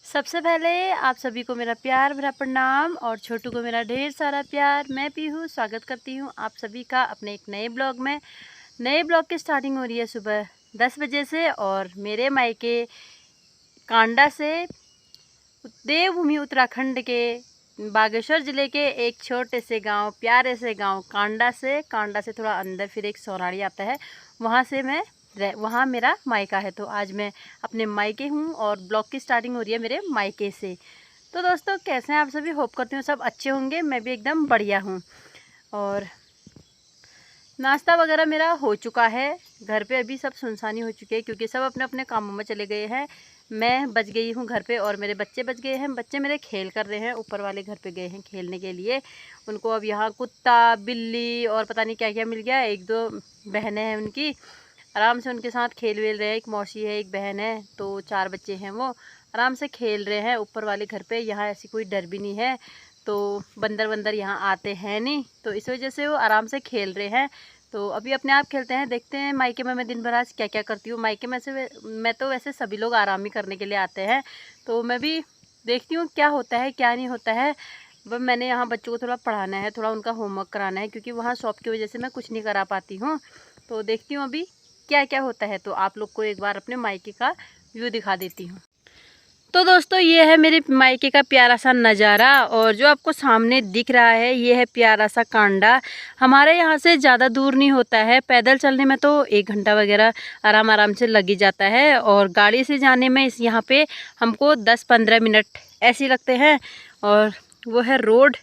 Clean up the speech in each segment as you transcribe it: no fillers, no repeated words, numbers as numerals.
सबसे पहले आप सभी को मेरा प्यार भरा प्रणाम और छोटू को मेरा ढेर सारा प्यार। मैं पीहू स्वागत करती हूँ आप सभी का अपने एक नए ब्लॉग में। नए ब्लॉग की स्टार्टिंग हो रही है सुबह 10 बजे से और मेरे मायके कांडा से देवभूमि उत्तराखंड के बागेश्वर ज़िले के एक छोटे से गांव, प्यारे से गांव कांडा से थोड़ा अंदर फिर एक सौराड़ी आता है, वहाँ मेरा मायका है। तो आज मैं अपने मायके हूँ और ब्लॉग की स्टार्टिंग हो रही है मेरे मायके से। तो दोस्तों कैसे हैं आप सभी? होप करती हूँ सब अच्छे होंगे। मैं भी एकदम बढ़िया हूँ। और नाश्ता वगैरह मेरा हो चुका है। घर पे अभी सब सुनसानी हो चुकी है क्योंकि सब अपने अपने कामों में चले गए हैं। मैं बच गई हूँ घर पे और मेरे बच्चे बच गए हैं। बच्चे मेरे खेल कर रहे हैं, ऊपर वाले घर पे गए हैं खेलने के लिए। उनको अब यहाँ कुत्ता बिल्ली और पता नहीं क्या क्या मिल गया। एक दो बहनें हैं उनकी, आराम से उनके साथ खेल वेल रहे हैं। एक मौसी है, एक बहन है, तो 4 बच्चे हैं। वो आराम से खेल रहे हैं ऊपर वाले घर पे। यहाँ ऐसी कोई डर भी नहीं है, तो बंदर वंदर यहाँ आते हैं नहीं, तो इस वजह से वो आराम से खेल रहे हैं। तो अभी अपने आप खेलते हैं, देखते हैं मायके में मैं दिन भर आज क्या क्या करती हूँ। मायके में से मैं तो वैसे सभी लोग आराम ही करने के लिए आते हैं, तो मैं भी देखती हूँ क्या होता है क्या नहीं होता है। वह मैंने यहाँ बच्चों को थोड़ा पढ़ाना है, थोड़ा उनका होमवर्क कराना है क्योंकि वहाँ शॉप की वजह से मैं कुछ नहीं करा पाती हूँ। तो देखती हूँ अभी क्या क्या होता है। तो आप लोग को एक बार अपने मायके का व्यू दिखा देती हूँ। तो दोस्तों ये है मेरे मायके का प्यारा सा नज़ारा और जो आपको सामने दिख रहा है ये है प्यारा सा कांडा। हमारे यहाँ से ज़्यादा दूर नहीं होता है, पैदल चलने में तो 1 घंटा वगैरह आराम से लग ही जाता है और गाड़ी से जाने में इस यहाँ पे हमको 10-15 मिनट ऐसे लगते हैं। और वो है रोड,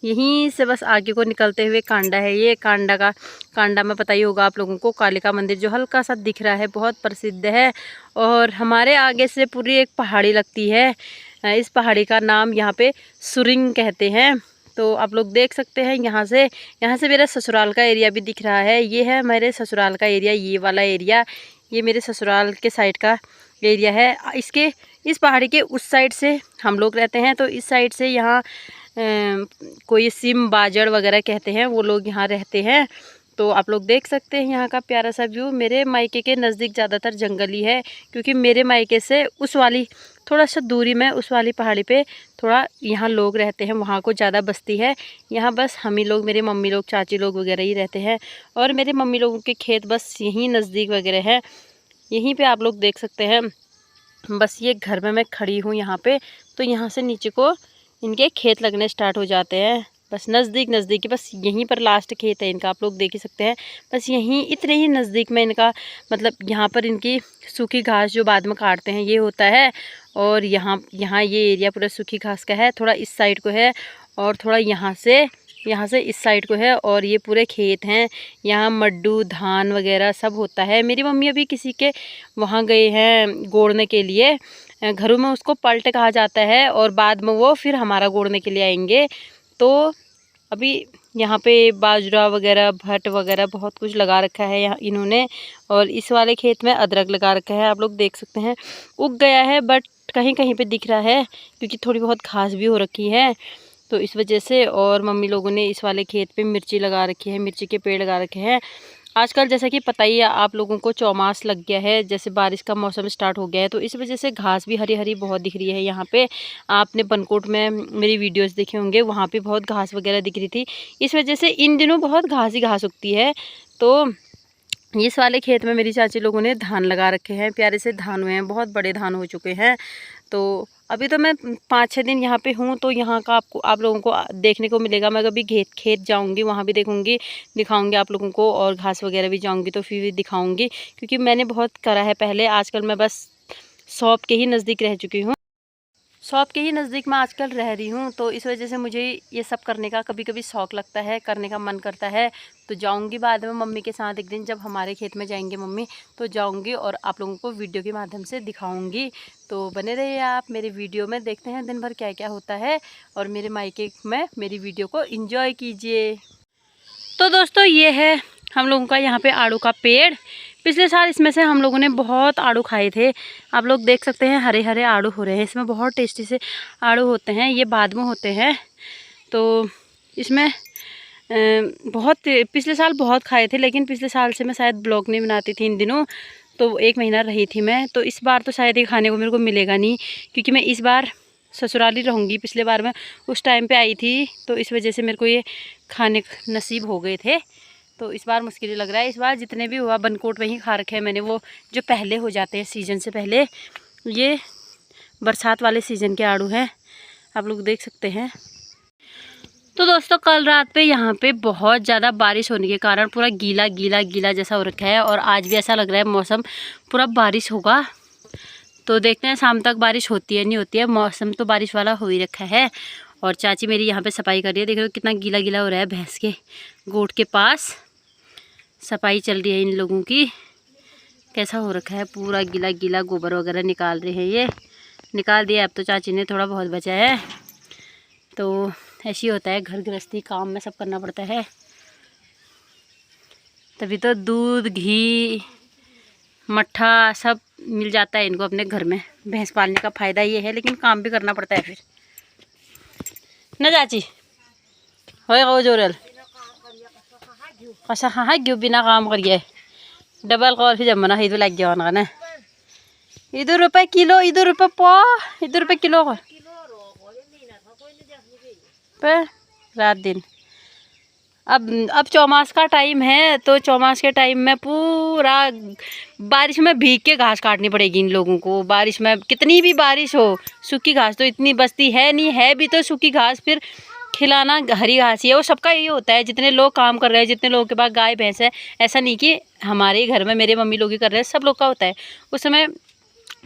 यहीं से बस आगे को निकलते हुए कांडा है। ये कांडा में पता ही होगा आप लोगों को, कालिका मंदिर जो हल्का सा दिख रहा है बहुत प्रसिद्ध है। और हमारे आगे से पूरी एक पहाड़ी लगती है। इस पहाड़ी का नाम यहाँ पे सुरिंग कहते हैं। तो आप लोग देख सकते हैं यहाँ से मेरा ससुराल का एरिया भी दिख रहा है। ये है मेरे ससुराल का एरिया, ये वाला एरिया, ये मेरे ससुराल के साइड का एरिया है। इस पहाड़ी के उस साइड से हम लोग रहते हैं, तो इस साइड से यहाँ कोई सिम बाजड़ वगैरह कहते हैं, वो लोग यहाँ रहते हैं। तो आप लोग देख सकते हैं यहाँ का प्यारा सा व्यू। मेरे मायके के नज़दीक ज़्यादातर जंगल ही है क्योंकि मेरे मायके से उस वाली थोड़ा सा दूरी में उस वाली पहाड़ी पे थोड़ा यहाँ लोग रहते हैं, वहाँ को ज़्यादा बस्ती है। यहाँ बस हम ही लोग, मेरे मम्मी लोग चाची लोग वगैरह ही रहते हैं और मेरे मम्मी लोगों के खेत बस यहीं नज़दीक वगैरह है। यहीं पर आप लोग देख सकते हैं। बस ये घर में मैं खड़ी हूँ यहाँ पर, तो यहाँ से नीचे को इनके खेत लगने स्टार्ट हो जाते हैं। बस नज़दीक बस यहीं पर लास्ट खेत है इनका, आप लोग देख ही सकते हैं। बस यहीं इतने ही नज़दीक में इनका मतलब यहाँ पर इनकी सूखी घास जो बाद में काटते हैं ये होता है। और यहाँ ये एरिया पूरा सूखी घास का है, थोड़ा इस साइड को है और थोड़ा यहाँ से इस साइड को है और ये पूरे खेत हैं। यहाँ मड्डू धान वगैरह सब होता है। मेरी मम्मी अभी किसी के वहाँ गए हैं गोड़ने के लिए, घरों में उसको पलट कहा जाता है और बाद में वो फिर हमारा गोड़ने के लिए आएंगे। तो अभी यहाँ पे बाजरा वगैरह भट वगैरह बहुत कुछ लगा रखा है यहाँ इन्होंने। और इस वाले खेत में अदरक लगा रखा है, आप लोग देख सकते हैं। उग गया है बट कहीं कहीं पे दिख रहा है क्योंकि थोड़ी बहुत घास भी हो रखी है, तो इस वजह से। और मम्मी लोगों ने इस वाले खेत पे मिर्ची लगा रखी है, मिर्ची के पेड़ लगा रखे हैं। आजकल जैसा कि पता ही है आप लोगों को, चौमास लग गया है, जैसे बारिश का मौसम स्टार्ट हो गया है, तो इस वजह से घास भी हरी हरी बहुत दिख रही है यहाँ पे। आपने बनकोट में मेरी वीडियोस देखे होंगे, वहाँ पे बहुत घास वगैरह दिख रही थी। इस वजह से इन दिनों बहुत घास ही घास उगती है। तो इस वाले खेत में मेरी चाची लोगों ने धान लगा रखे हैं, प्यारे से धान हुए हैं, बहुत बड़े धान हो चुके हैं। तो अभी तो मैं 5-6 दिन यहाँ पे हूँ, तो यहाँ का आप लोगों को देखने को मिलेगा। मैं कभी खेत जाऊँगी वहाँ भी देखूँगी, दिखाऊँगी आप लोगों को, और घास वगैरह भी जाऊँगी तो फिर भी दिखाऊँगी क्योंकि मैंने बहुत करा है पहले। आजकल मैं बस शॉप के ही नज़दीक रह चुकी हूँ। शॉप के ही नज़दीक मैं आजकल रह रही हूँ, तो इस वजह से मुझे ये सब करने का कभी कभी शौक़ लगता है, करने का मन करता है। तो जाऊँगी बाद में मम्मी के साथ एक दिन, जब हमारे खेत में जाएंगे मम्मी तो जाऊँगी और आप लोगों को वीडियो के माध्यम से दिखाऊँगी। तो बने रहिए आप मेरे वीडियो में, देखते हैं दिन भर क्या क्या होता है और मेरे मायके में मेरी वीडियो को एंजॉय कीजिए। तो दोस्तों ये है हम लोगों का यहाँ पे आड़ू का पेड़। पिछले साल इसमें से हम लोगों ने बहुत आड़ू खाए थे। आप लोग देख सकते हैं हरे हरे आड़ू हो रहे हैं, इसमें बहुत टेस्टी से आड़ू होते हैं, ये बाद में होते हैं। तो इसमें बहुत पिछले साल बहुत खाए थे, लेकिन पिछले साल से मैं शायद ब्लॉग नहीं बनाती थी इन दिनों, तो 1 महीना रही थी मैं। तो इस बार तो शायद ये खाने को मेरे को मिलेगा नहीं, क्योंकि मैं इस बार ससुराल ही रहूँगी। पिछले बार मैं उस टाइम पे आई थी, तो इस वजह से मेरे को ये खाने नसीब हो गए थे। तो इस बार मुश्किल लग रहा है। इस बार जितने भी हुआ बनकोट में ही खा रखे हैं मैंने, वो जो पहले हो जाते हैं सीज़न से पहले। ये बरसात वाले सीज़न के आड़ू हैं, आप लोग देख सकते हैं। तो दोस्तों कल रात पे यहाँ पे बहुत ज़्यादा बारिश होने के कारण पूरा गीला गीला गीला जैसा हो रखा है, और आज भी ऐसा लग रहा है मौसम पूरा बारिश होगा। तो देखते हैं शाम तक बारिश होती है नहीं होती है। मौसम तो बारिश वाला हो ही रखा है। और चाची मेरी यहाँ पे सफाई कर रही है, देख रहे हो कितना गीला गीला हो रहा है। भैंस के गोट के पास सफाई चल रही है इन लोगों की। कैसा हो रखा है, पूरा गीला गीला, गोबर वगैरह निकाल रहे हैं। ये निकाल दिया अब तो चाची ने, थोड़ा बहुत बचा है। तो ऐसे ही होता है, घर गृहस्थी काम में सब करना पड़ता है, तभी तो दूध घी मट्ठा सब मिल जाता है इनको अपने घर में। भैंस पालने का फ़ायदा ये है, लेकिन काम भी करना पड़ता है फिर ना चाची। हो जोरल अच्छा हाँ क्यों बिना काम करिए डबल कॉल फिर जमना इधर लग गया ना। इधर रुपये किलो, इधर रुपये पौ, इधर रुपये किलो पे रात दिन। अब चौमास का टाइम है, तो चौमास के टाइम में पूरा बारिश में भीग के घास काटनी पड़ेगी इन लोगों को। बारिश में कितनी भी बारिश हो, सूखी घास तो इतनी बचती है नहीं, है भी तो सूखी घास, फिर खिलाना हरी घास ही है। वो सबका यही होता है, जितने लोग काम कर रहे हैं, जितने लोगों के पास गाय भैंस है। ऐसा नहीं कि हमारे घर में मेरे मम्मी लोग ही कर रहे हैं, सब लोग का होता है। उस समय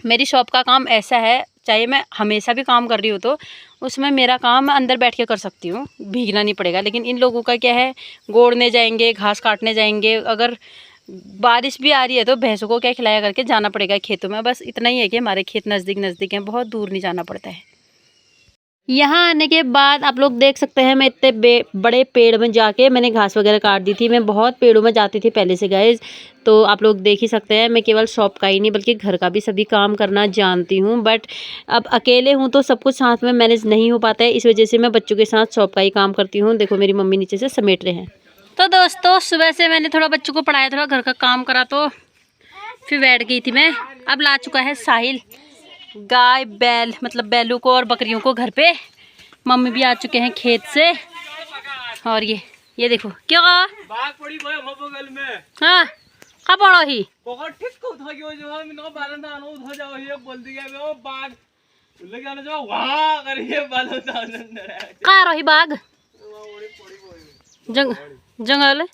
मेरी शॉप का काम ऐसा है, चाहे मैं हमेशा भी काम कर रही हूँ तो उसमें मेरा काम मैं अंदर बैठ के कर सकती हूँ, भीगना नहीं पड़ेगा। लेकिन इन लोगों का क्या है, गोड़ने जाएंगे, घास काटने जाएंगे। अगर बारिश भी आ रही है तो भैंसों को क्या खिलाया करके जाना पड़ेगा खेतों में। बस इतना ही है कि हमारे खेत नज़दीक नज़दीक हैं, बहुत दूर नहीं जाना पड़ता है। यहाँ आने के बाद आप लोग देख सकते हैं, मैं इतने बड़े पेड़ में जाके मैंने घास वगैरह काट दी थी। मैं बहुत पेड़ों में जाती थी पहले से गाइस, तो आप लोग देख ही सकते हैं। मैं केवल शॉप का ही नहीं बल्कि घर का भी सभी काम करना जानती हूँ, बट अब अकेले हूँ तो सब कुछ साथ में मैनेज नहीं हो पाता है। इस वजह से मैं बच्चों के साथ शॉप का ही काम करती हूँ। देखो मेरी मम्मी नीचे से समेट रहे हैं। तो दोस्तों सुबह से मैंने थोड़ा बच्चों को पढ़ाया, थोड़ा घर का काम करा, तो फिर बैठ गई थी मैं। अब ला चुका है साहिल गाय बैल, मतलब बैलों को और बकरियों को घर पे। मम्मी भी आ चुके हैं खेत से। और ये देखो क्या बाग पड़ी बगल में। हाँ कहाँ पड़ो ही कहाँ रही बाग जंगल।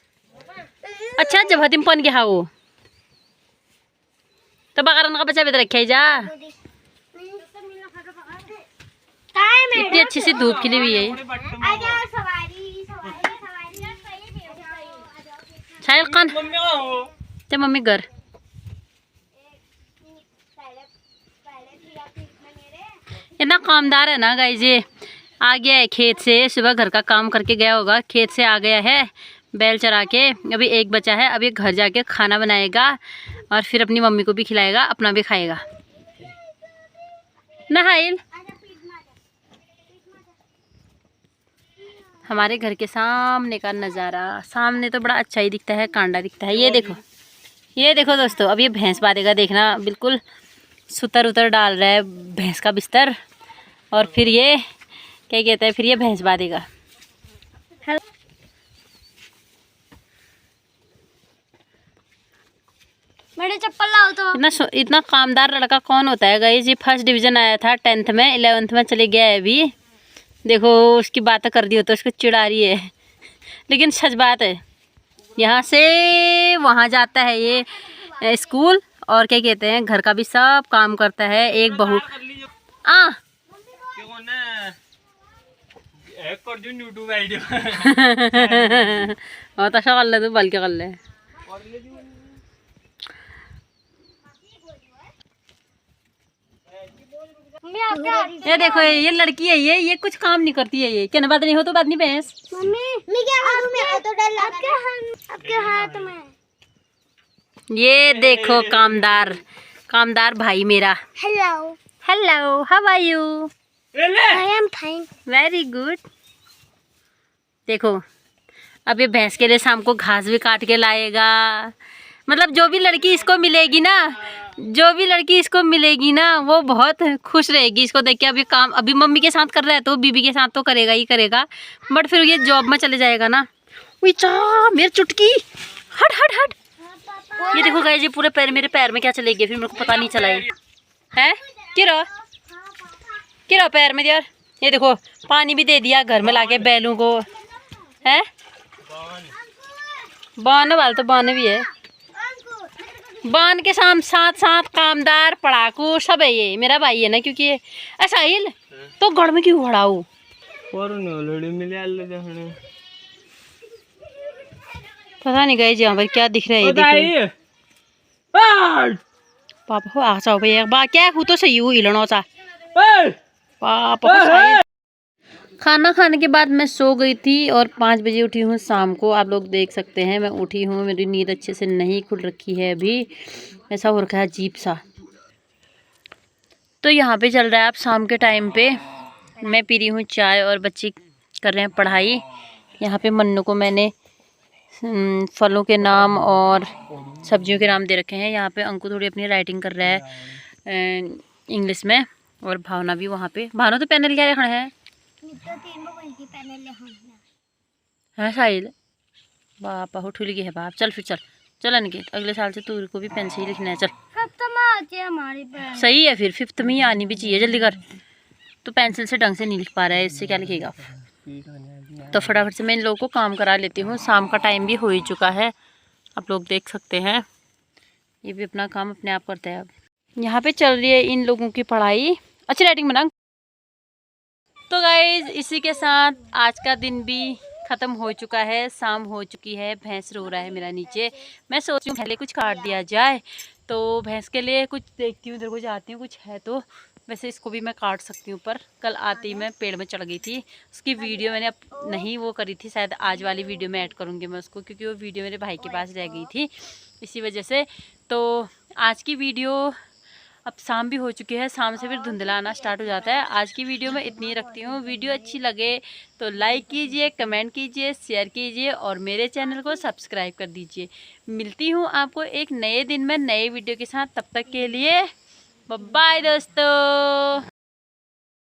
अच्छा जब हतिम पन गया वो तो बकरन का बच्चा भी रखे जा। इतनी अच्छी सी धूप खिली हुई है। साहिल खान ते मम्मी घर इतना कामदार है ना गाइस। ये आ गया है खेत से, सुबह घर का काम करके गया होगा, खेत से आ गया है बैल चरा के। अभी एक बचा है, अब ये घर जाके खाना बनाएगा और फिर अपनी मम्मी को भी खिलाएगा, अपना भी खाएगा ना हाइल। हमारे घर के सामने का नज़ारा, सामने तो बड़ा अच्छा ही दिखता है, कांडा दिखता है। ये देखो दोस्तों, अब ये भैंस बांधेगा, देखना बिल्कुल सुतर उतर डाल रहा है भैंस का बिस्तर, और फिर ये क्या कहता है, फिर ये भैंस बांधेगा। मेरे चप्पल लाओ तो। इतना कामदार लड़का कौन होता है गाइस। ये फर्स्ट डिवीज़न आया था 10th में, 11th में चले गया है अभी। देखो उसकी बातें कर दी हो तो उसको चिढ़ा रही है, लेकिन सच बात है। यहाँ से वहाँ जाता है ये स्कूल, और क्या कहते हैं घर का भी सब काम करता है। एक बहू एक कर दूं यूट्यूब वीडियो और तशा कर ले तू बल्कि कर ले। ये देखो ये लड़की है, ये कुछ काम नहीं करती है। ये क्या बात नहीं हो तो बात नहीं भैंस। मम्मी क्या हाथ में तो डर लग रहा है आपके हाथ में। ये देखो कामदार भाई मेरा। Hello hello, how are you? I am fine. Very good. देखो अब ये भैंस के लिए शाम को घास भी काट के लाएगा। मतलब जो भी लड़की इसको मिलेगी ना वो बहुत खुश रहेगी इसको देख के। अभी काम अभी मम्मी के साथ कर रहा है तो बीबी के साथ तो करेगा ही करेगा, बट फिर ये जॉब में चले जाएगा ना। मेरी चुटकी हट हट हट। ये देखो गाइस, ये पूरे पैर मेरे पैर में क्या चले गए, फिर मेरे को पता नहीं चला है किरो पैर में यार। ये देखो पानी भी दे दिया घर में लाके बैलों को है। बान वाल तो बान भी है, बान के साथ कामदार पढ़ाकू सब है। ये मेरा भाई है ना, क्योंकि ये साहिल तो गढ़ में क्यों खड़ाऊ पता नहीं गए यहाँ पर क्या दिख रहा है। देखो पापा हो आ जाओ भैया बा क्या हूँ तो सही हूँ हिलना सा पापा। खाना खाने के बाद मैं सो गई थी और 5 बजे उठी हूँ शाम को। आप लोग देख सकते हैं मैं उठी हूँ, मेरी नींद अच्छे से नहीं खुल रखी है अभी, ऐसा हो रखा है अजीब सा। तो यहाँ पे चल रहा है आप शाम के टाइम पे मैं पी रही हूँ चाय और बच्चे कर रहे हैं पढ़ाई। यहाँ पे मन्नू को मैंने फलों के नाम और सब्जियों के नाम दे रखे हैं। यहाँ पे अंकु थोड़ी अपनी राइटिंग कर रहा है इंग्लिश में, और भावना भी वहाँ पे। भावना तो पैनल क्या रखना है साहिल बापा हो ठुल गई है बाप। चल फिर चल अनिकेत, अगले साल से तू को भी पेन से ही लिखना है। चल सही है, फिर 5th में ही आनी भी चाहिए। जल्दी कर, तो पेंसिल से ढंग से नहीं लिख पा रहा है, इससे क्या लिखेगा। तो फटाफट से मैं इन लोगों को काम करा लेती हूँ। शाम का टाइम भी हो ही चुका है, आप लोग देख सकते हैं। ये भी अपना काम अपने आप करते हैं। अब यहाँ पे चल रही है इन लोगों की पढ़ाई। अच्छी राइटिंग बना। तो गाइज इसी के साथ आज का दिन भी ख़त्म हो चुका है, शाम हो चुकी है। भैंस रो रहा है मेरा नीचे। मैं सोच रही हूँ पहले कुछ काट दिया जाए, तो भैंस के लिए कुछ देखती हूँ, इधर को जाती हूँ कुछ है तो। वैसे इसको भी मैं काट सकती हूँ, पर कल आते ही मैं पेड़ में चढ़ गई थी। उसकी वीडियो मैंने अब नहीं वो करी थी, शायद आज वाली वीडियो में ऐड करूँगी मैं उसको, क्योंकि वो वीडियो मेरे भाई के पास रह गई थी इसी वजह से। तो आज की वीडियो, अब शाम भी हो चुकी है, शाम से फिर धुंधला आना स्टार्ट हो जाता है। आज की वीडियो में इतनी ही रखती हूँ। वीडियो अच्छी लगे तो लाइक कीजिए, कमेंट कीजिए, शेयर कीजिए और मेरे चैनल को सब्सक्राइब कर दीजिए। मिलती हूँ आपको एक नए दिन में नए वीडियो के साथ, तब तक के लिए बाय दोस्तों।